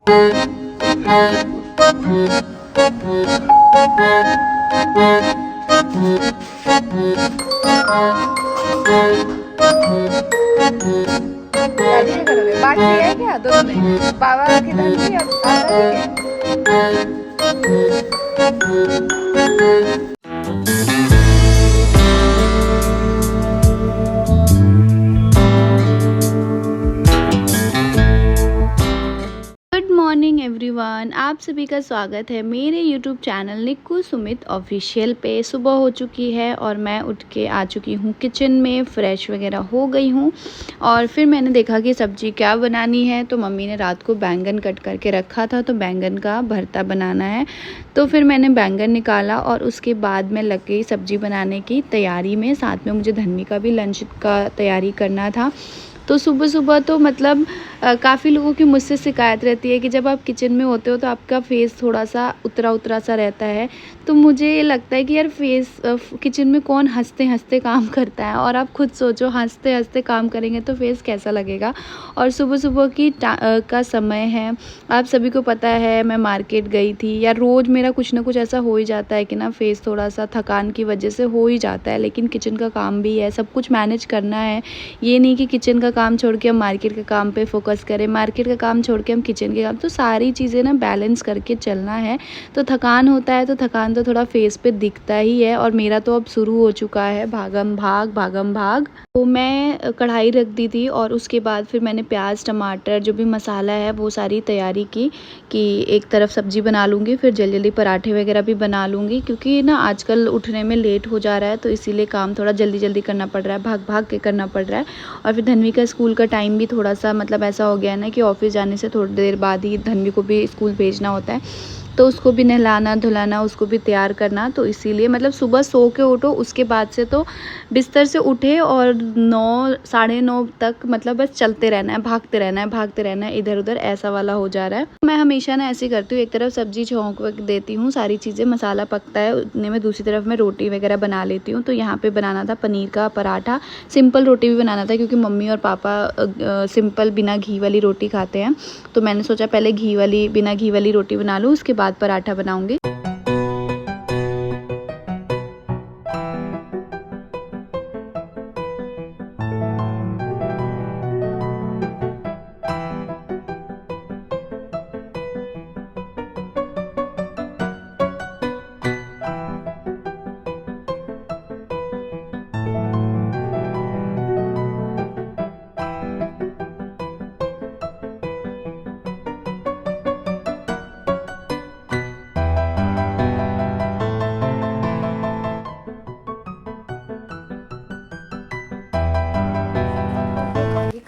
दादी क्या करोगे? बांट लिया है क्या दोनों ने? बाबा की दादी और दादा की? गुड मॉर्निंग एवरीवन, आप सभी का स्वागत है मेरे यूट्यूब चैनल निक्कू सुमित ऑफिशियल पे। सुबह हो चुकी है और मैं उठ के आ चुकी हूँ किचन में, फ़्रेश वगैरह हो गई हूँ। और फिर मैंने देखा कि सब्ज़ी क्या बनानी है, तो मम्मी ने रात को बैंगन कट करके रखा था, तो बैंगन का भरता बनाना है। तो फिर मैंने बैंगन निकाला और उसके बाद मैं लग गई सब्ज़ी बनाने की तैयारी में। साथ में मुझे धन्वी का भी लंच का तैयारी करना था। तो सुबह सुबह तो मतलब काफ़ी लोगों की मुझसे शिकायत रहती है कि जब आप किचन में होते हो तो आपका फेस थोड़ा सा उतरा उतरा सा रहता है। तो मुझे ये लगता है कि यार किचन में कौन हंसते हंसते काम करता है, और आप खुद सोचो हंसते हंसते काम करेंगे तो फेस कैसा लगेगा। और सुबह सुबह का समय है, आप सभी को पता है मैं मार्केट गई थी। या रोज़ मेरा कुछ ना कुछ ऐसा हो ही जाता है कि ना फेस थोड़ा सा थकान की वजह से हो ही जाता है, लेकिन किचन का काम भी है, सब कुछ मैनेज करना है। ये नहीं कि किचन का काम छोड़ के हम मार्केट के काम पे फोकस करें, मार्केट का काम छोड़ के हम किचन के काम, तो सारी चीज़ें ना बैलेंस करके चलना है। तो थकान होता है तो थकान तो थोड़ा फेस पे दिखता ही है, और मेरा तो अब शुरू हो चुका है भागम भाग भागम भाग। तो मैं कढ़ाई रख दी थी और उसके बाद फिर मैंने प्याज टमाटर जो भी मसाला है वो सारी तैयारी की कि एक तरफ सब्ज़ी बना लूँगी, फिर जल्दी जल्दी पराठे वगैरह भी बना लूँगी, क्योंकि ना आजकल उठने में लेट हो जा रहा है, तो इसीलिए काम थोड़ा जल्दी जल्दी करना पड़ रहा है, भाग भाग के करना पड़ रहा है। और फिर धन्वी का स्कूल का टाइम भी थोड़ा सा मतलब ऐसा हो गया है ना कि ऑफिस जाने से थोड़ी देर बाद ही धन्वी को भी स्कूल भेजना होता है, तो उसको भी नहलाना धुलाना, उसको भी तैयार करना। तो इसीलिए मतलब सुबह सो के उठो, उसके बाद से तो बिस्तर से उठे और 9 साढ़े 9 तक मतलब बस चलते रहना है, भागते रहना है, भागते रहना है, इधर उधर ऐसा वाला हो जा रहा है। मैं हमेशा ना ऐसे करती हूँ, एक तरफ सब्जी छौंक देती हूँ, सारी चीज़ें मसाला पकता है उतने में, दूसरी तरफ मैं रोटी वगैरह बना लेती हूँ। तो यहाँ पे बनाना था पनीर का पराठा, सिंपल रोटी भी बनाना था क्योंकि मम्मी और पापा सिंपल बिना घी वाली रोटी खाते हैं। तो मैंने सोचा पहले बिना घी वाली रोटी बना लूँ, उसके बाद पराठा बनाऊंगी।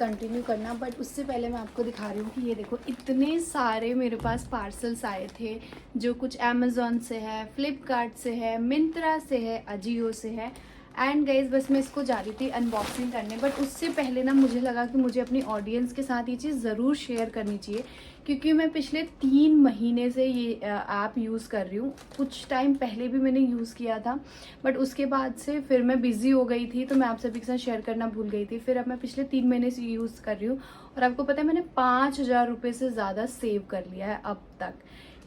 कंटिन्यू करना, बट उससे पहले मैं आपको दिखा रही हूँ कि ये देखो इतने सारे मेरे पास पार्सल्स आए थे, जो कुछ अमेज़ॉन से है, फ्लिपकार्ट से है, मिंत्रा से है, अजियो से है। एंड गाइज बस मैं इसको जा रही थी अनबॉक्सिंग करने, बट उससे पहले ना मुझे लगा कि मुझे अपनी ऑडियंस के साथ ये चीज़ ज़रूर शेयर करनी चाहिए, क्योंकि मैं पिछले 3 महीने से ये ऐप यूज़ कर रही हूँ। कुछ टाइम पहले भी मैंने यूज़ किया था, बट उसके बाद से फिर मैं बिज़ी हो गई थी, तो मैं आप सभी के साथ शेयर करना भूल गई थी। फिर अब मैं पिछले 3 महीने से यूज़ कर रही हूँ, और आपको पता है मैंने 5,000 रुपये से ज़्यादा सेव कर लिया है अब तक।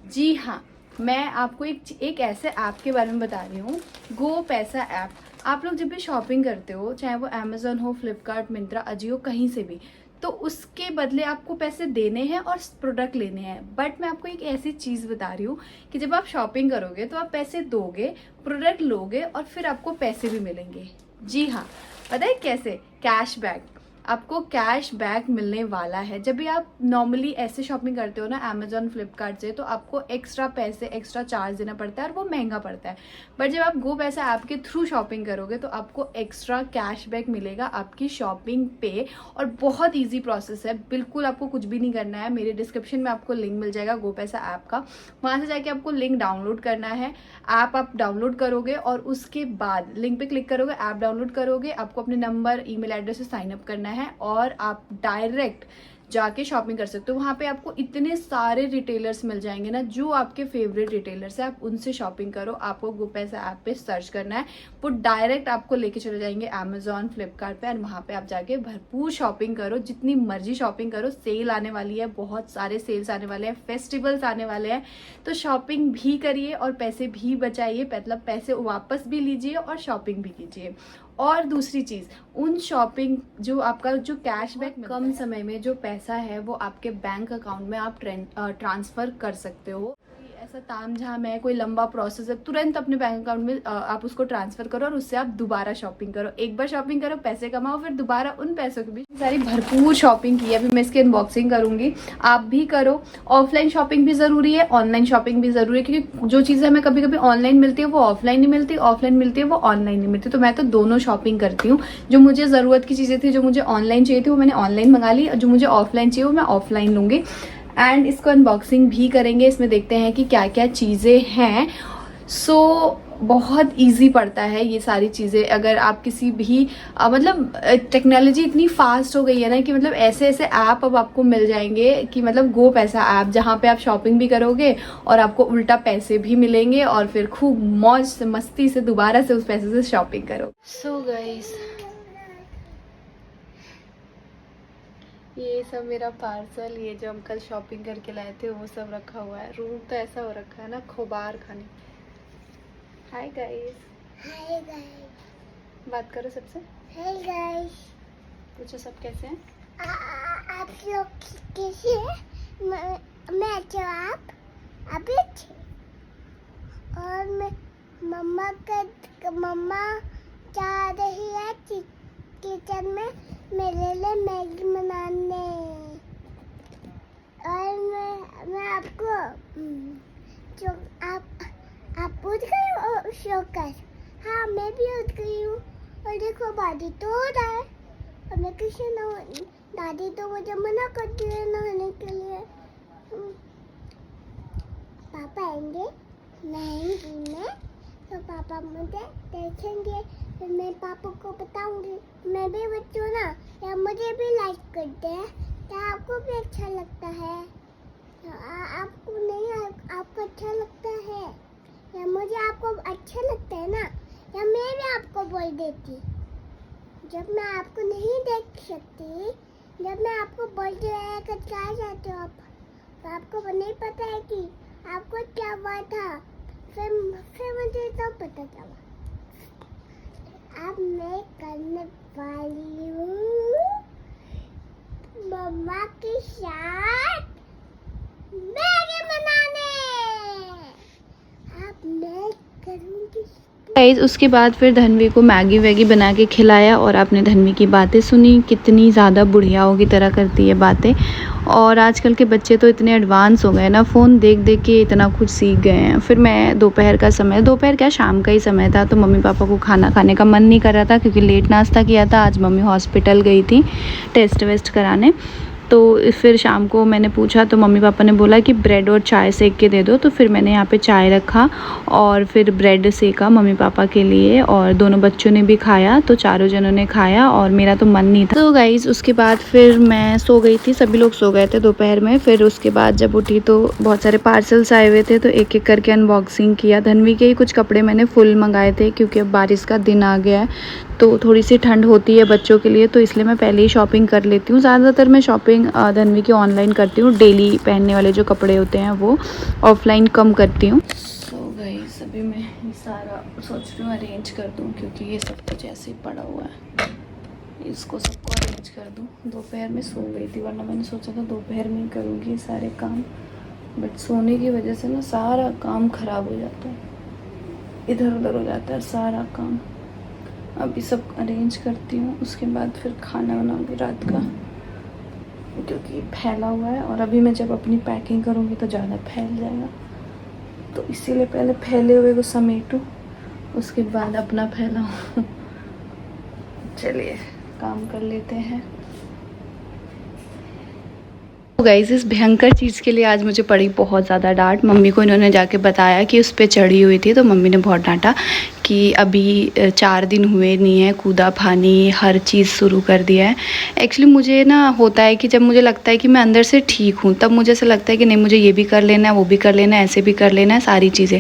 जी हाँ, मैं आपको एक ऐसे ऐप के बारे में बता रही हूँ, गो पैसा ऐप। आप लोग जब भी शॉपिंग करते हो, चाहे वो अमेज़ॉन हो, फ्लिपकार्ट, मिंत्रा, अजियो, कहीं से भी, तो उसके बदले आपको पैसे देने हैं और प्रोडक्ट लेने हैं। बट मैं आपको एक ऐसी चीज़ बता रही हूँ कि जब आप शॉपिंग करोगे तो आप पैसे दोगे, प्रोडक्ट लोगे, और फिर आपको पैसे भी मिलेंगे। जी हाँ, पता है कैसे? कैशबैक। आपको कैश बैक मिलने वाला है। जब भी आप नॉर्मली ऐसे शॉपिंग करते हो ना अमेज़ॉन फ्लिपकार्ट से, तो आपको एक्स्ट्रा पैसे एक्स्ट्रा चार्ज देना पड़ता है और वो महंगा पड़ता है। बट जब आप गो पैसा ऐप के थ्रू शॉपिंग करोगे तो आपको एक्स्ट्रा कैश बैक मिलेगा आपकी शॉपिंग पे। और बहुत ईजी प्रोसेस है, बिल्कुल आपको कुछ भी नहीं करना है। मेरे डिस्क्रिप्शन में आपको लिंक मिल जाएगा गो पैसा ऐप का, वहाँ से जाके आपको लिंक डाउनलोड करना है। ऐप आप डाउनलोड करोगे और उसके बाद लिंक पे क्लिक करोगे, ऐप डाउनलोड करोगे, आपको अपने नंबर ईमेल एड्रेस से साइन अप करना है, और आप डायरेक्ट जाके शॉपिंग कर सकते हो। वहाँ पे आपको इतने सारे रिटेलर्स मिल जाएंगे ना, जो आपके फेवरेट रिटेलर्स है, आप उनसे शॉपिंग करो। आपको GoPaisa ऐप पे सर्च करना है, वो डायरेक्ट आपको लेके चले जाएंगे Amazon, फ्लिपकार्ट पे, और वहाँ पे आप जाके भरपूर शॉपिंग करो, जितनी मर्जी शॉपिंग करो। सेल आने वाली है, बहुत सारे सेल्स आने वाले हैं, फेस्टिवल्स आने वाले हैं, तो शॉपिंग भी करिए और पैसे भी बचाइए, मतलब पैसे वापस भी लीजिए और शॉपिंग भी कीजिए। और दूसरी चीज़, उन शॉपिंग जो आपका जो कैशबैक, कम समय में जो पैसा है वो आपके बैंक अकाउंट में आप ट्रांसफ़र कर सकते हो। ऐसा तामझाम है, कोई लंबा प्रोसेस है, तुरंत अपने बैंक अकाउंट में आप उसको ट्रांसफर करो और उससे आप दोबारा शॉपिंग करो। एक बार शॉपिंग करो, पैसे कमाओ, फिर दोबारा उन पैसों के भी सारी भरपूर शॉपिंग की है। अभी मैं इसकी अनबॉक्सिंग करूंगी, आप भी करो। ऑफलाइन शॉपिंग भी ज़रूरी है, ऑनलाइन शॉपिंग भी ज़रूरी है, क्योंकि जो चीज़ें हमें कभी कभी ऑनलाइन मिलती है वो ऑफलाइन नहीं मिलती, ऑफलाइन मिलती है वो ऑनलाइन नहीं मिलती। तो मैं तो दोनों शॉपिंग करती हूँ। जो मुझे ज़रूरत की चीज़ें थी, जो मुझे ऑनलाइन चाहिए थी, वो मैंने ऑनलाइन मंगा ली, और जो मुझे ऑफलाइन चाहिए वो मैं ऑफलाइन लूँगी। एंड इसको अनबॉक्सिंग भी करेंगे, इसमें देखते हैं कि क्या क्या चीज़ें हैं। सो बहुत इजी पड़ता है ये सारी चीज़ें। अगर आप किसी भी मतलब टेक्नोलॉजी इतनी फास्ट हो गई है ना, कि मतलब ऐसे ऐसे ऐप अब आपको मिल जाएंगे कि मतलब GoPaisa ऐप, जहाँ पे आप शॉपिंग भी करोगे और आपको उल्टा पैसे भी मिलेंगे, और फिर खूब मौज से मस्ती से दोबारा से उस पैसे से शॉपिंग करो। सो गाइस, ये सब मेरा पार्सल, ये जो हम कल शॉपिंग करके लाए थे वो सब रखा हुआ है। रूम तो ऐसा हो रखा है ना, खोबार खाने। Hi guys. Hi guys. बात करो सबसे। Hi guys. पूछो सब कैसे हैं। आप लोग कैसे हैं? मैं अच्छा, आप अभी अच्छे। और मैं मम्मा जा रही है किचन में मेरे लिए मैगी बनाने। और मैं आपको जो आप उठ गए हो शोकर? हाँ, मैं भी उठ गई हूँ। और देखो दादी तो हो रहा है, और मैं किसी दादी तो मुझे मना करती है नहाने के लिए। पापा आएंगे नहाएंगी मैं, तो पापा मुझे देखेंगे, फिर मैं पापा को बताऊंगी मैं भी बच्चों ना, या मुझे भी लाइक करते हैं, क्या आपको भी अच्छा लगता है? आपको नहीं, आपको अच्छा लगता है, या मुझे आपको अच्छा लगता है ना, या मैं भी आपको बोल देती। जब मैं आपको नहीं देख सकती, जब मैं आपको बोलती है कि क्या जाते हो आप, तो आपको नहीं पता है कि आपको क्या हुआ था। फिर मुझे सब पता चला। अब मैं करने वाली हूँ मम्मा के साथ मैगी बनाने। अब मैं करूँगी। गाइस, उसके बाद फिर धन्वी को मैगी वैगी बना के खिलाया, और आपने धन्वी की बातें सुनी, कितनी ज़्यादा बुढ़ियाओं की तरह करती है बातें। और आजकल के बच्चे तो इतने एडवांस हो गए ना, फ़ोन देख देख के इतना कुछ सीख गए हैं। फिर मैं दोपहर का समय, दोपहर क्या शाम का ही समय था, तो मम्मी पापा को खाना खाने का मन नहीं कर रहा था, क्योंकि लेट नाश्ता किया था। आज मम्मी हॉस्पिटल गई थी टेस्ट वेस्ट कराने। तो फिर शाम को मैंने पूछा, तो मम्मी पापा ने बोला कि ब्रेड और चाय सेक के दे दो। तो फिर मैंने यहाँ पे चाय रखा और फिर ब्रेड सेका मम्मी पापा के लिए, और दोनों बच्चों ने भी खाया, तो चारों जनों ने खाया, और मेरा तो मन नहीं था। तो गाइज़, उसके बाद फिर मैं सो गई थी, सभी लोग सो गए थे दोपहर में। फिर उसके बाद जब उठी तो बहुत सारे पार्सल्स आए हुए थे, तो एक एक करके अनबॉक्सिंग किया। धन्वी के ही कुछ कपड़े मैंने फुल मंगाए थे, क्योंकि अब बारिश का दिन आ गया है, तो थोड़ी सी ठंड होती है बच्चों के लिए, तो इसलिए मैं पहले ही शॉपिंग कर लेती हूँ। ज़्यादातर मैं शॉपिंग धन्वी की ऑनलाइन करती हूँ, डेली पहनने वाले जो कपड़े होते हैं वो ऑफलाइन कम करती हूँ। सो गाइस, अभी मैं ये सारा सोच रही हूँ अरेंज कर दूँ, क्योंकि ये सब कुछ ऐसे ही पड़ा हुआ है, इसको सबको अरेंज कर दूँ। दोपहर में सो गई थी, वरना मैंने सोचा था दोपहर में ही करूँगी सारे काम, बट सोने की वजह से ना सारा काम ख़राब हो जाता है, इधर उधर हो जाता है सारा काम। अभी सब अरेंज करती हूँ, उसके बाद फिर खाना बनाऊंगी रात का, क्योंकि फैला हुआ है, और अभी मैं जब अपनी पैकिंग करूँगी तो ज़्यादा फैल जाएगा, तो इसीलिए पहले फैले हुए को समेटूँ, उसके बाद अपना फैलाऊँ। चलिए काम कर लेते हैं। तो गाइस इस भयंकर चीज़ के लिए आज मुझे पड़ी बहुत ज़्यादा डांट। मम्मी को इन्होंने जाके बताया कि उस पर चढ़ी हुई थी, तो मम्मी ने बहुत डांटा कि अभी 4 दिन हुए नहीं है, कूदा फानी हर चीज़ शुरू कर दिया है। एक्चुअली मुझे ना होता है कि जब मुझे लगता है कि मैं अंदर से ठीक हूँ, तब मुझे ऐसा लगता है कि नहीं, मुझे ये भी कर लेना है, वो भी कर लेना है, ऐसे भी कर लेना है, सारी चीज़ें।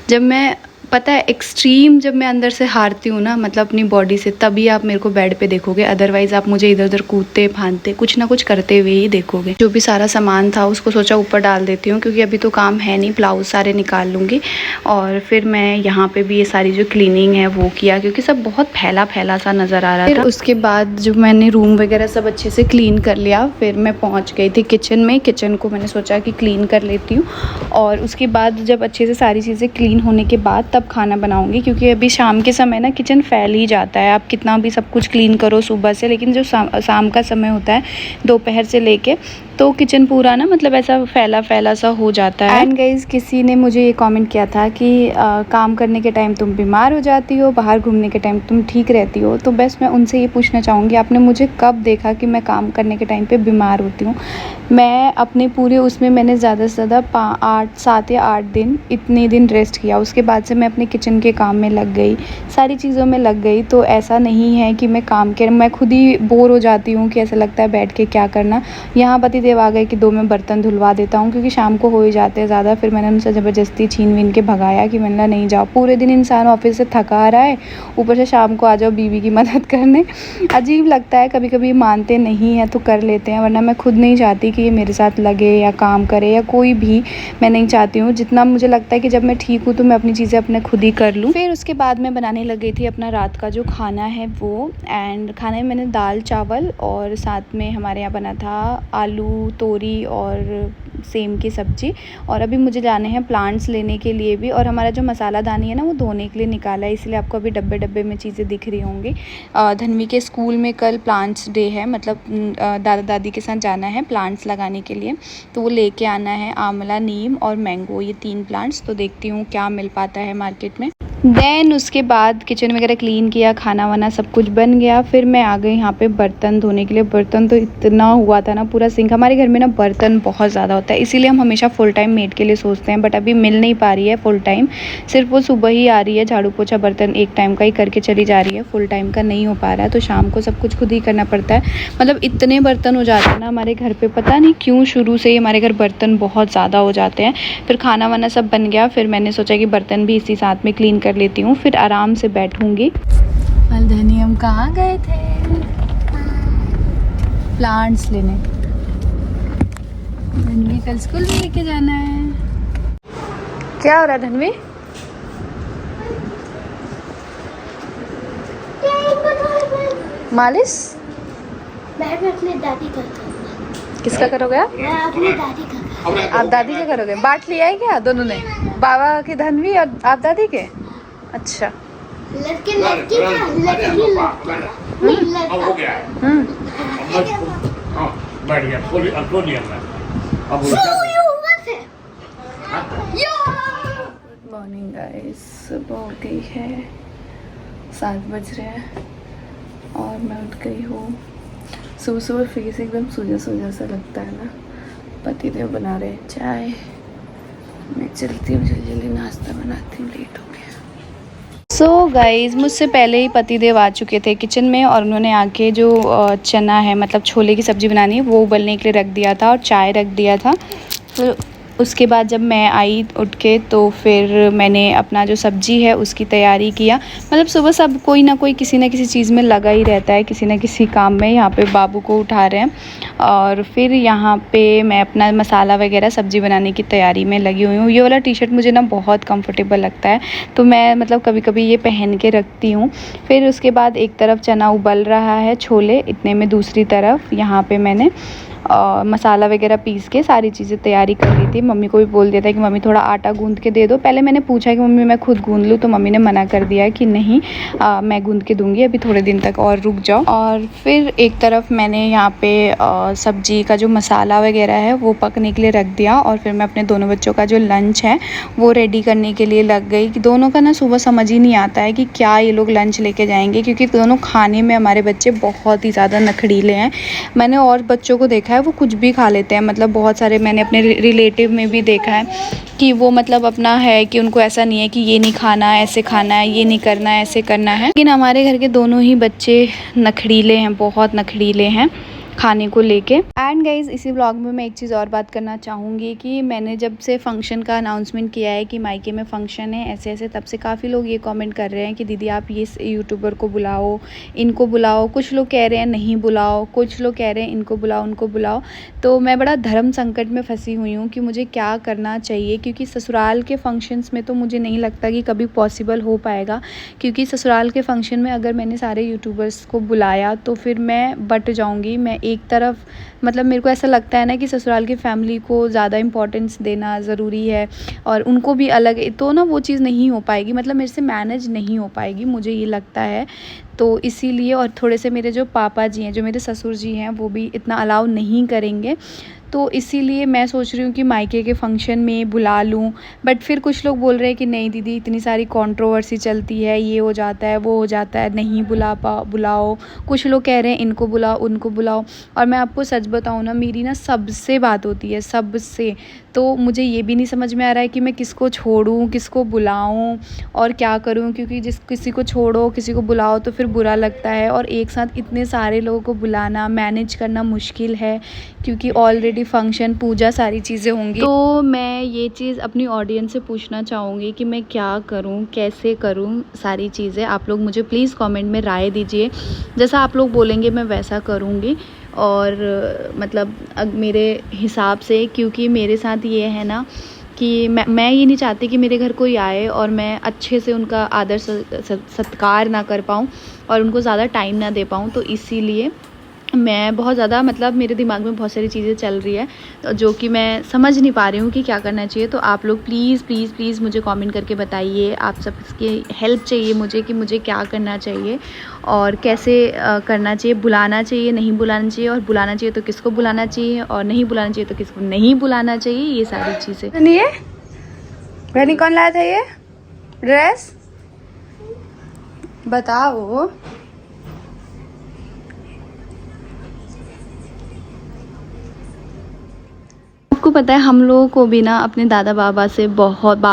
जब मैं पता है एक्सट्रीम जब मैं अंदर से हारती हूँ ना, मतलब अपनी बॉडी से, तभी आप मेरे को बेड पे देखोगे। अदरवाइज़ आप मुझे इधर उधर कूदते फांदते कुछ ना कुछ करते हुए ही देखोगे। जो भी सारा सामान था उसको सोचा ऊपर डाल देती हूँ, क्योंकि अभी तो काम है नहीं, ब्लाउज सारे निकाल लूँगी। और फिर मैं यहाँ पे भी ये सारी जो क्लीनिंग है वो किया, क्योंकि सब बहुत फैला फैला सा नज़र आ रहा था। फिर उसके बाद जो मैंने रूम वगैरह सब अच्छे से क्लीन कर लिया, फिर मैं पहुँच गई थी किचन में। किचन को मैंने सोचा कि क्लीन कर लेती हूँ, और उसके बाद जब अच्छे से सारी चीज़ें क्लीन होने के बाद तब खाना बनाऊंगी, क्योंकि अभी शाम के समय ना किचन फैल ही जाता है। आप कितना भी सब कुछ क्लीन करो सुबह से, लेकिन जो शाम का समय होता है दोपहर से लेके, तो किचन पूरा ना मतलब ऐसा फैला फैला सा हो जाता है। एंड गाइस किसी ने मुझे ये कमेंट किया था कि काम करने के टाइम तुम बीमार हो जाती हो, बाहर घूमने के टाइम तुम ठीक रहती हो। तो बस मैं उनसे ये पूछना चाहूँगी, आपने मुझे कब देखा कि मैं काम करने के टाइम पे बीमार होती हूँ? मैं अपने पूरे उसमें मैंने ज़्यादा से ज़्यादा 7 या 8 दिन इतने दिन रेस्ट किया। उसके बाद से मैं अपने किचन के काम में लग गई, सारी चीज़ों में लग गई। तो ऐसा नहीं है कि मैं खुद ही बोर हो जाती हूँ कि ऐसा लगता है बैठ के क्या करना। यहाँ पतिदेव आ गए कि 2 मैं बर्तन धुलवा देता हूँ, क्योंकि शाम को हो ही जाते हैं ज़्यादा। फिर मैंने उनसे ज़बरदस्ती छीन वीन के भगाया कि मैंने नहीं जाओ, पूरे दिन इंसान ऑफिस से थका आ रहा है, ऊपर से शाम को आ जाओ बीवी की मदद करने। अजीब लगता है, कभी कभी मानते नहीं हैं तो कर लेते हैं, वरना मैं खुद नहीं चाहती कि ये मेरे साथ लगे या काम करे या कोई भी, मैं नहीं चाहती हूँ। जितना मुझे लगता है कि जब मैं ठीक हूँ तो मैं अपनी चीज़ें अपने खुद ही कर लूँ। फिर उसके बाद मैं बनाने लग गई थी अपना रात का जो खाना है वो। एंड खाने में मैंने दाल चावल और साथ में हमारे यहाँ बना था आलू तोरी और सेम की सब्ज़ी। और अभी मुझे जाने हैं प्लांट्स लेने के लिए भी, और हमारा जो मसाला दानी है ना वो धोने के लिए निकाला है, इसलिए आपको अभी डब्बे डब्बे में चीज़ें दिख रही होंगी। धनवी के स्कूल में कल प्लांट्स डे है, मतलब दादा दादी के साथ जाना है प्लांट्स लगाने के लिए, तो वो लेके आना है आंवला, नीम और मैंगो, ये 3 प्लांट्स। तो देखती हूँ क्या मिल पाता है मार्केट में। देन उसके बाद किचन वगैरह क्लीन किया, खाना वाना सब कुछ बन गया। फिर मैं आ गई यहाँ पे बर्तन धोने के लिए। बर्तन तो इतना हुआ था ना, पूरा सिंक। हमारे घर में ना बर्तन बहुत ज़्यादा होता है, इसीलिए हम हमेशा फुल टाइम मेड के लिए सोचते हैं, बट अभी मिल नहीं पा रही है फुल टाइम। सिर्फ वो सुबह ही आ रही है, झाड़ू पोछा बर्तन एक टाइम का ही करके चली जा रही है, फुल टाइम का नहीं हो पा रहा है। तो शाम को सब कुछ खुद ही करना पड़ता है। मतलब इतने बर्तन हो जाते हैं ना हमारे घर पर, पता नहीं क्यों शुरू से ही हमारे घर बर्तन बहुत ज़्यादा हो जाते हैं। फिर खाना वाना सब बन गया, फिर मैंने सोचा कि बर्तन भी इसी साथ में क्लीन कर लेती हूँ, फिर आराम से बैठूंगी। धनी हम कहाँ गए थे? प्लांट्स लेने। धनवी कल स्कूल में लेके जाना है। क्या हो रहा है धनवी? मालिश? मैं अपनी दादी का करूँगा। किसका करोगे आप? मैं अपनी दादी का करूँगा। आप दादी का करोगे? बांट लिया है क्या दोनों ने? बाबा की धनवी और आप दादी के? अच्छा। लड़की का हो गया। बैठ गया। खोल लिया मैं। अब मॉर्निंग गाइस, सुबह हो गई है, 7 बज रहे हैं और मैं उठ गई हूँ। सुबह सुबह फेस एकदम सूजा सूजा सा लगता है ना। पतिदेव बना रहे हैं चाय, मैं चलती हूँ जल्दी जल्दी नाश्ता बनाती हूँ, लेट हो गया। सो गाइज़ मुझसे पहले ही पतिदेव आ चुके थे किचन में, और उन्होंने आके जो चना है मतलब छोले की सब्ज़ी बनानी है वो उबलने के लिए रख दिया था और चाय रख दिया था। फिर उसके बाद जब मैं आई उठ के, तो फिर मैंने अपना जो सब्ज़ी है उसकी तैयारी किया। मतलब सुबह सब कोई ना कोई किसी न किसी चीज़ में लगा ही रहता है, किसी न किसी काम में। यहाँ पे बाबू को उठा रहे हैं, और फिर यहाँ पे मैं अपना मसाला वगैरह सब्ज़ी बनाने की तैयारी में लगी हुई हूँ। ये वाला टी शर्ट मुझे ना बहुत कंफर्टेबल लगता है, तो मैं मतलब कभी कभी ये पहन के रखती हूँ। फिर उसके बाद एक तरफ चना उबल रहा है, छोले, इतने में दूसरी तरफ यहाँ पे मैंने मसाला वगैरह पीस के सारी चीज़ें तैयारी कर ली थी। मम्मी को भी बोल दिया था कि मम्मी थोड़ा आटा गूंद के दे दो। पहले मैंने पूछा कि मम्मी मैं खुद गूंद लूँ, तो मम्मी ने मना कर दिया कि नहीं मैं गूंद के दूंगी, अभी थोड़े दिन तक और रुक जाओ। और फिर एक तरफ मैंने यहाँ पे सब्जी का जो मसाला वगैरह है वो पकने के लिए रख दिया और फिर मैं अपने दोनों बच्चों का जो लंच है वो रेडी करने के लिए लग गई। कि दोनों का ना सुबह समझ ही नहीं आता है कि क्या ये लोग लंच लेके जाएंगे, क्योंकि दोनों खाने में हमारे बच्चे बहुत ही ज़्यादा नखरीले हैं। मैंने और बच्चों को देखा है वो कुछ भी खा लेते हैं, मतलब बहुत सारे मैंने अपने रिलेटिव में भी देखा है कि वो मतलब अपना है कि उनको ऐसा नहीं है कि ये नहीं खाना, ऐसे खाना है, ये नहीं करना है, ऐसे करना है। लेकिन हमारे घर के दोनों ही बच्चे नखरीले हैं, बहुत नखरीले हैं खाने को लेके। एंड गाइज़ इसी ब्लॉग में मैं एक चीज़ और बात करना चाहूँगी कि मैंने जब से फ़ंक्शन का अनाउंसमेंट किया है कि मायके में फ़ंक्शन है ऐसे ऐसे, तब से काफ़ी लोग ये कमेंट कर रहे हैं कि दीदी आप ये यूट्यूबर को बुलाओ, इनको बुलाओ। कुछ लोग कह रहे हैं नहीं बुलाओ, कुछ लोग कह रहे हैं इनको बुलाओ, उनको बुलाओ। तो मैं बड़ा धर्म संकट में फंसी हुई हूँ कि मुझे क्या करना चाहिए, क्योंकि ससुराल के फ़ंक्शंस में तो मुझे नहीं लगता कि कभी पॉसिबल हो पाएगा, क्योंकि ससुराल के फ़ंक्शन में अगर मैंने सारे यूट्यूबर्स को बुलाया तो फिर मैं बट जाऊँगी। मैं एक तरफ मतलब मेरे को ऐसा लगता है ना कि ससुराल की फ़ैमिली को ज़्यादा इम्पोर्टेंस देना ज़रूरी है और उनको भी अलग, तो ना वो चीज़ नहीं हो पाएगी, मतलब मेरे से मैनेज नहीं हो पाएगी, मुझे ये लगता है। तो इसीलिए, और थोड़े से मेरे जो पापा जी हैं, जो मेरे ससुर जी हैं, वो भी इतना अलाउ नहीं करेंगे। तो इसीलिए मैं सोच रही हूँ कि मायके के फ़ंक्शन में बुला लूँ। बट फिर कुछ लोग बोल रहे हैं कि नहीं दीदी इतनी सारी कंट्रोवर्सी चलती है, ये हो जाता है, वो हो जाता है, नहीं बुलाओ। कुछ लोग कह रहे हैं इनको बुलाओ, उनको बुलाओ। और मैं आपको सच बताऊँ ना, मेरी ना सबसे बात होती है, सबसे। तो मुझे ये भी नहीं समझ में आ रहा है कि मैं किसको छोड़ूँ, किसको बुलाऊँ और क्या करूँ, क्योंकि किसी को छोड़ो, किसी को बुलाओ तो फिर बुरा लगता है, और एक साथ इतने सारे लोगों को बुलाना, मैनेज करना मुश्किल है, क्योंकि ऑलरेडी फंक्शन, पूजा, सारी चीज़ें होंगी। तो मैं ये चीज़ अपनी ऑडियंस से पूछना चाहूँगी कि मैं क्या करूँ, कैसे करूँ सारी चीज़ें। आप लोग मुझे प्लीज़ कमेंट में राय दीजिए, जैसा आप लोग बोलेंगे मैं वैसा करूँगी। और मतलब मेरे हिसाब से, क्योंकि मेरे साथ ये है ना कि मैं ये नहीं चाहती कि मेरे घर कोई आए और मैं अच्छे से उनका आदर सत्कार ना कर पाऊँ और उनको ज़्यादा टाइम ना दे पाऊँ। तो इसीलिए मैं बहुत ज़्यादा, मतलब मेरे दिमाग में बहुत सारी चीज़ें चल रही है तो जो कि मैं समझ नहीं पा रही हूँ कि क्या करना चाहिए। तो आप लोग प्लीज़ मुझे कमेंट करके बताइए, आप सबकी हेल्प चाहिए मुझे कि मुझे क्या करना चाहिए और कैसे करना चाहिए, बुलाना चाहिए, नहीं बुलाना चाहिए, और बुलाना चाहिए तो किसको बुलाना चाहिए, और नहीं बुलाना चाहिए तो किसको नहीं बुलाना चाहिए, ये सारी चीज़ें। सुनिए, बहनी कौन लाया था ये ड्रेस, बताओ। आपको पता है हम लोगों को भी ना अपने बाबा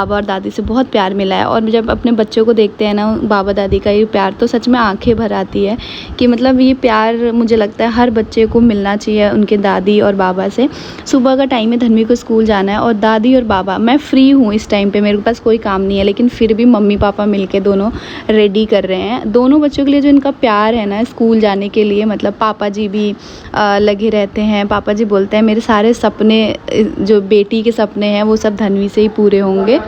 और दादी से बहुत प्यार मिला है, और जब अपने बच्चों को देखते हैं ना बाबा दादी का ये प्यार, तो सच में आंखें भर आती है कि मतलब ये प्यार मुझे लगता है हर बच्चे को मिलना चाहिए उनके दादी और बाबा से। सुबह का टाइम है, धन्वी को स्कूल जाना है और दादी और बाबा, मैं फ्री हूँ इस टाइम पर, मेरे पास कोई काम नहीं है, लेकिन फिर भी मम्मी पापा मिल के दोनों रेडी कर रहे हैं। दोनों बच्चों के लिए जो इनका प्यार है ना स्कूल जाने के लिए, मतलब पापा जी भी लगे रहते हैं। पापा जी बोलते हैं मेरे सारे सपने, जो बेटी के सपने हैं वो सब धन्वी से ही पूरे होंगे।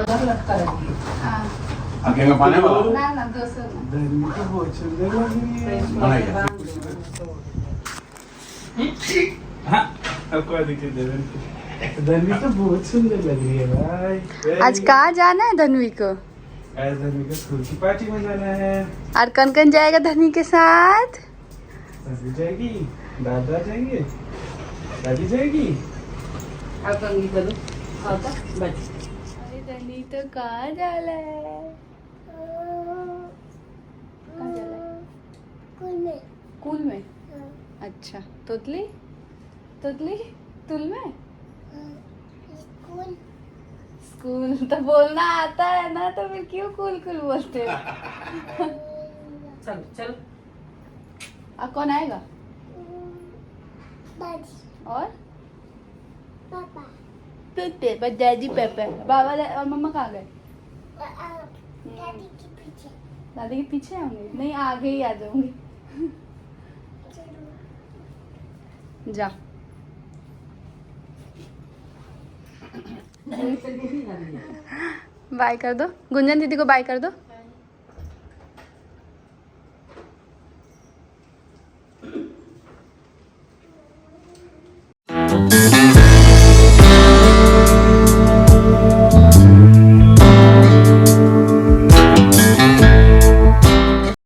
धन्वी तो बहुत सुंदर लग रही है भाई। आज कहाँ जाना है धन्वी को? आज धन्वी को स्कूल की पार्टी में जाना है। और कौन जाएगा धन्वी के साथ? दादी जाएगी, दादा जाएंगे, दादी जाएगी। धनी तो कहाँ जाला है? स्कूल में। अच्छा, तुल में स्कूल तो बोलना आता है ना, तो फिर क्यों कुल बोलते हो? चल कौन आएगा? और पापा, दादी पापा, बाबा और मम्मा कहाँ गए? दादी के पीछे। दादी के पीछे होंगे? नहीं, आगे ही आ जाऊंगी। जा। बाय कर दो, गुंजन दीदी को बाय कर दो।